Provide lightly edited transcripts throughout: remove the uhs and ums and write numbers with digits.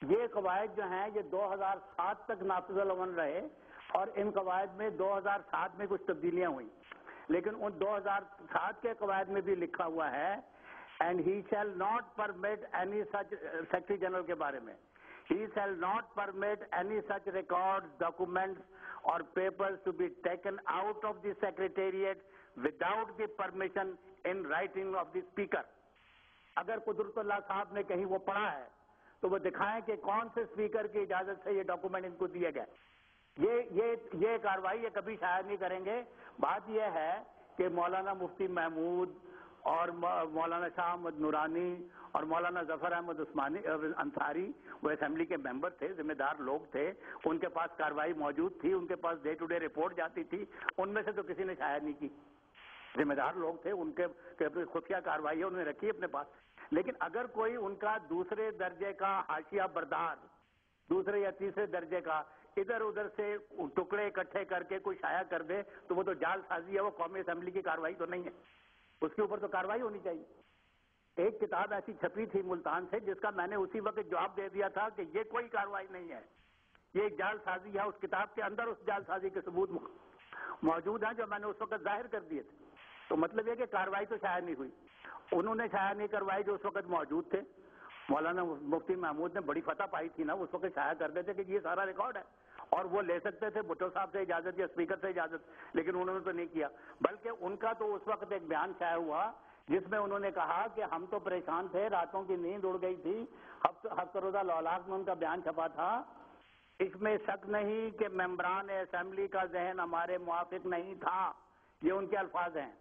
یہ قواعد جو ہیں یہ 2007 تک نافذ العمل رہے اور ان قواعد میں 2007 میں کچھ تبدیلیاں ہوئیں، لیکن ان 2007 کے قواعد میں بھی لکھا ہوا ہے and he shall not permit any such, secretary general کے بارے میں، he shall not permit any such record documents اور papers to be taken out of the secretariat without the permission in writing of the speaker. اگر قدرت اللہ صاحب نے کہیں وہ پڑھا ہے تو وہ دکھائیں کہ کون سے اسپیکر کی اجازت سے یہ ڈاکومنٹ ان کو دیے گئے۔ یہ کارروائی یہ کبھی شائع نہیں کریں گے۔ بات یہ ہے کہ مولانا مفتی محمود اور مولانا شاہ احمد نورانی اور مولانا ظفر احمد عثمانی انصاری وہ اسمبلی کے ممبر تھے، ذمہ دار لوگ تھے، ان کے پاس کارروائی موجود تھی، ان کے پاس ڈے ٹو ڈے رپورٹ جاتی تھی، ان میں سے تو کسی نے شائع نہیں کی۔ ذمہ دار لوگ تھے، ان کے خفیہ کارروائی انہوں نے رکھی اپنے پاس۔ لیکن اگر کوئی ان کا دوسرے درجے کا حاشیہ بردار، دوسرے یا تیسرے درجے کا ادھر ادھر سے ٹکڑے اکٹھے کر کے کوئی شائع کر دے تو وہ تو جعل سازی ہے، وہ قومی اسمبلی کی کارروائی تو نہیں ہے، اس کے اوپر تو کارروائی ہونی چاہیے۔ ایک کتاب ایسی چھپی تھی ملتان سے جس کا میں نے اسی وقت جواب دے دیا تھا کہ یہ کوئی کارروائی نہیں ہے، یہ ایک جعل سازی ہے۔ اس کتاب کے اندر اس جعل سازی کے ثبوت موجود ہیں جو میں نے اس وقت ظاہر کر دیے تھے۔ تو مطلب یہ کہ کارروائی تو شائع نہیں ہوئی، انہوں نے شائع نہیں کروائی جو اس وقت موجود تھے۔ مولانا مفتی محمود نے بڑی فتح پائی تھی نا، اس وقت شائع کر دیتے کہ یہ سارا ریکارڈ ہے، اور وہ لے سکتے تھے بھٹو صاحب سے اجازت یا اسپیکر سے اجازت، لیکن انہوں نے تو نہیں کیا۔ بلکہ ان کا تو اس وقت ایک بیان شائع ہوا جس میں انہوں نے کہا کہ ہم تو پریشان تھے، راتوں کی نیند اڑ گئی تھی۔ ہفتہ روزہ لولاک میں ان کا بیان چھپا تھا، اس میں شک نہیں کہ ممبران اسمبلی کا ذہن ہمارے موافق نہیں تھا، یہ ان کے الفاظ ہیں،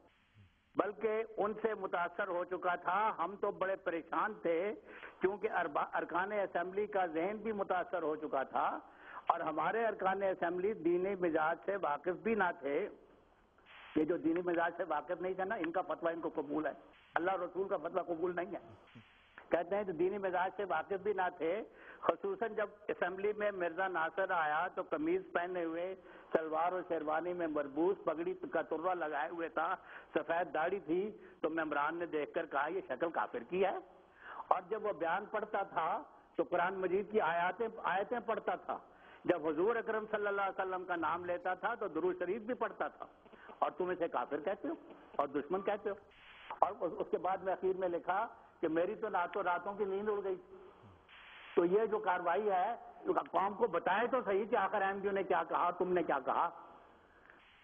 بلکہ ان سے متاثر ہو چکا تھا۔ ہم تو بڑے پریشان تھے کیونکہ ارکان اسمبلی کا ذہن بھی متاثر ہو چکا تھا اور ہمارے ارکان اسمبلی دینی مزاج سے واقف بھی نہ تھے۔ یہ جو دینی مزاج سے واقف نہیں تھا نا، ان کا فتویٰ ان کو قبول ہے، اللہ رسول کا فتویٰ قبول نہیں ہے۔ کہتے ہیں کہ دینی مزاج سے واقف بھی نہ تھے، خصوصاً جب اسمبلی میں مرزا ناصر آیا تو قمیض پہنے ہوئے، شلوار اور شیروانی میں مربوط، پگڑی کا ترا لگائے ہوئے تھا، سفید داڑھی تھی، تو ممبران نے دیکھ کر کہا یہ شکل کافر کی ہے۔ اور جب وہ بیان پڑھتا تھا تو قرآن مجید کی آیتیں پڑھتا تھا، جب حضور اکرم صلی اللہ علیہ وسلم کا نام لیتا تھا تو درود شریف بھی پڑھتا تھا، اور تم اسے کافر کہتے ہو اور دشمن کہتے ہو۔ اور اس کے بعد میں اخیر میں لکھا کہ میری تو راتوں کی نیند اڑ گئی۔ تو یہ جو کارروائی ہے قوم کو بتائے تو صحیح کہ آخر احمدیوں نے کیا کہا، تم نے کیا کہا۔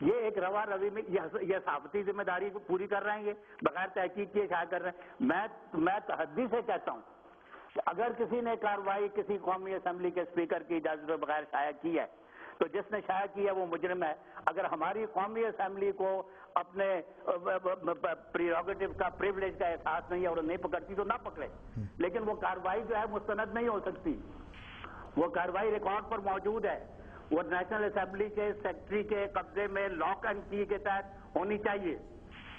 یہ ایک روا روی میں یہ صحافتی ذمہ داری کو پوری کر رہے ہیں، یہ بغیر تحقیق کیے شائع کر رہے ہیں۔ میں تحدی سے کہتا ہوں کہ اگر کسی نے کارروائی کسی قومی اسمبلی کے اسپیکر کی اجازت کے بغیر شائع کی ہے تو جس نے شائع کیا وہ مجرم ہے۔ اگر ہماری قومی اسمبلی کو اپنے پریروگیٹو کا، پریولیج کا احساس نہیں ہے اور نہیں پکڑتی تو نہ پکڑے، لیکن وہ کارروائی جو ہے مستند نہیں ہو سکتی، وہ کارروائی ریکارڈ پر موجود ہے، وہ نیشنل اسمبلی کے سیکرٹری کے قبضے میں لاک اینڈ کی کے تحت ہونی چاہیے۔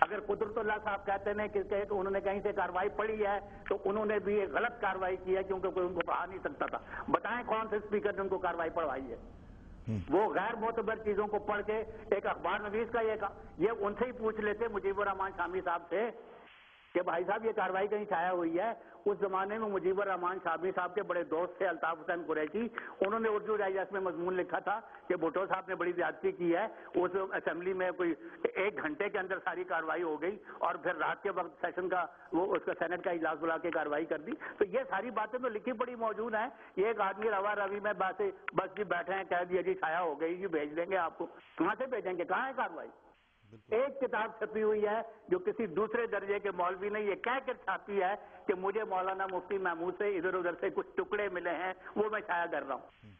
اگر قدرت اللہ صاحب کہتے ہیں کہ انہوں نے کہیں سے کارروائی پڑھی ہے تو انہوں نے بھی ایک غلط کارروائی کی ہے، کیونکہ کوئی ان کو پڑھا نہیں سکتا تھا۔ بتائیں کون سے اسپیکر نے ان کو کارروائی پڑھوائی ہے؟ وہ غیر معتبر چیزوں کو پڑھ کے ایک اخبار نویس کا یہ ان سے ہی پوچھ لیتے مجیب الرحمان شامی صاحب سے کہ بھائی صاحب یہ کارروائی کہیں شائع ہوئی ہے۔ اس زمانے میں مجیب الرحمان شامی صاحب کے بڑے دوست تھے الطاف حسین قریشی، انہوں نے اردو ڈائجسٹ میں مضمون لکھا تھا کہ بھٹو صاحب نے بڑی زیادتی کی ہے، اس اسمبلی میں کوئی 1 گھنٹے کے اندر ساری کارروائی ہو گئی اور پھر رات کے وقت سیشن کا اس کا سینٹ کا اجلاس بلا کے کارروائی کر دی۔ تو یہ ساری باتیں تو لکھی پڑی موجود ہیں۔ یہ ایک آدمی روا روی میں بس جی بیٹھے ہیں، کہہ دیا جی شائع ہو گئی جی بھیج دیں گے آپ کو، کہاں سے بھیجیں گے؟ کہاں ہے کارروائی؟ ایک کتاب چھپی ہوئی ہے جو کسی دوسرے درجے کے مولوی نے یہ کہہ کر چھاپی ہے کہ مجھے مولانا مفتی محمود سے ادھر ادھر سے کچھ ٹکڑے ملے ہیں، وہ میں شائع کر رہا ہوں۔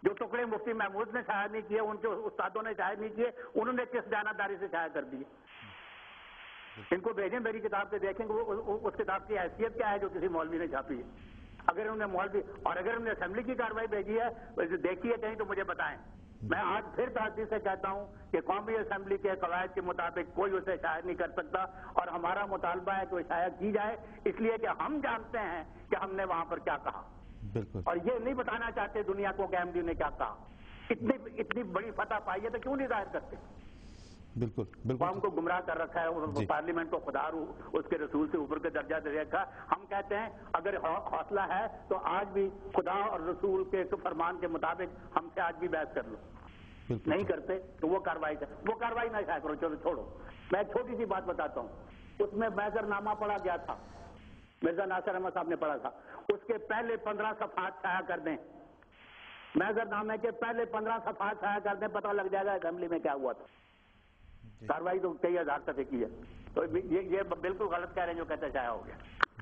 جو ٹکڑے مفتی محمود نے شائع نہیں کیے، ان کے استادوں نے شائع نہیں کیے، انہوں نے کس جانبداری سے شائع کر دیے؟ ان کو بھیجیں میری کتاب سے، دیکھیں گے اس کتاب کی حیثیت کیا ہے جو کسی مولوی نے چھاپی ہے۔ اگر انہوں نے مولوی اور اگر انہوں نے اسمبلی کی کارروائی بھیجی ہے دیکھیے کہیں تو مجھے بتائیں۔ میں آج پھر تحدید سے کہتا ہوں کہ قومی اسمبلی کے قواعد کے مطابق کوئی اسے شائع نہیں کر سکتا، اور ہمارا مطالبہ ہے کہ وہ شائع کی جائے، اس لیے کہ ہم جانتے ہیں کہ ہم نے وہاں پر کیا کہا، اور یہ نہیں بتانا چاہتے دنیا کو کہ احمدیوں نے کیا کہا۔ اتنی بڑی فتح پائی ہے تو کیوں نہیں ظاہر کرتے؟ بالکل قوم کو گمراہ کر رکھا ہے, پارلیمنٹ کو خدا اس کے رسول سے اوپر کے درجہ دے رکھا. ہم کہتے ہیں اگر حوصلہ ہے تو آج بھی خدا اور رسول کے فرمان کے مطابق ہم سے آج بھی بحث کر لو. نہیں کرتے تو وہ کاروائی نہ شاید کرو, چلو چھوڑو. میں ایک چھوٹی سی بات بتاتا ہوں. اس میں محضر نامہ پڑھا گیا تھا, مرزا ناصر احمد صاحب نے پڑھا تھا, اس کے پہلے 15 صفحات شائع کر دیں. محضر نامے کے پہلے 15 صفحات شائع کر دیں, پتہ لگ جائے گا اسمبلی میں کیا ہوا تھا. کاروائی تو کئی ہزار تک کی ہے. تو یہ بالکل غلط کہہ رہے ہیں جو کہتے شائع ہو گیا.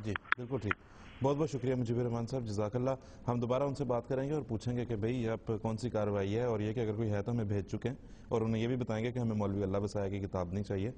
جی بالکل ٹھیک. بہت بہت شکریہ مجیب الرحمان صاحب, جزاک اللہ. ہم دوبارہ ان سے بات کریں گے اور پوچھیں گے کہ بھئی اب کون سی کارروائی ہے, اور یہ کہ اگر کوئی ہے تو ہمیں بھیج چکے ہیں, اور انہیں یہ بھی بتائیں گے کہ ہمیں مولوی اللہ وصایہ کی کتاب نہیں چاہیے.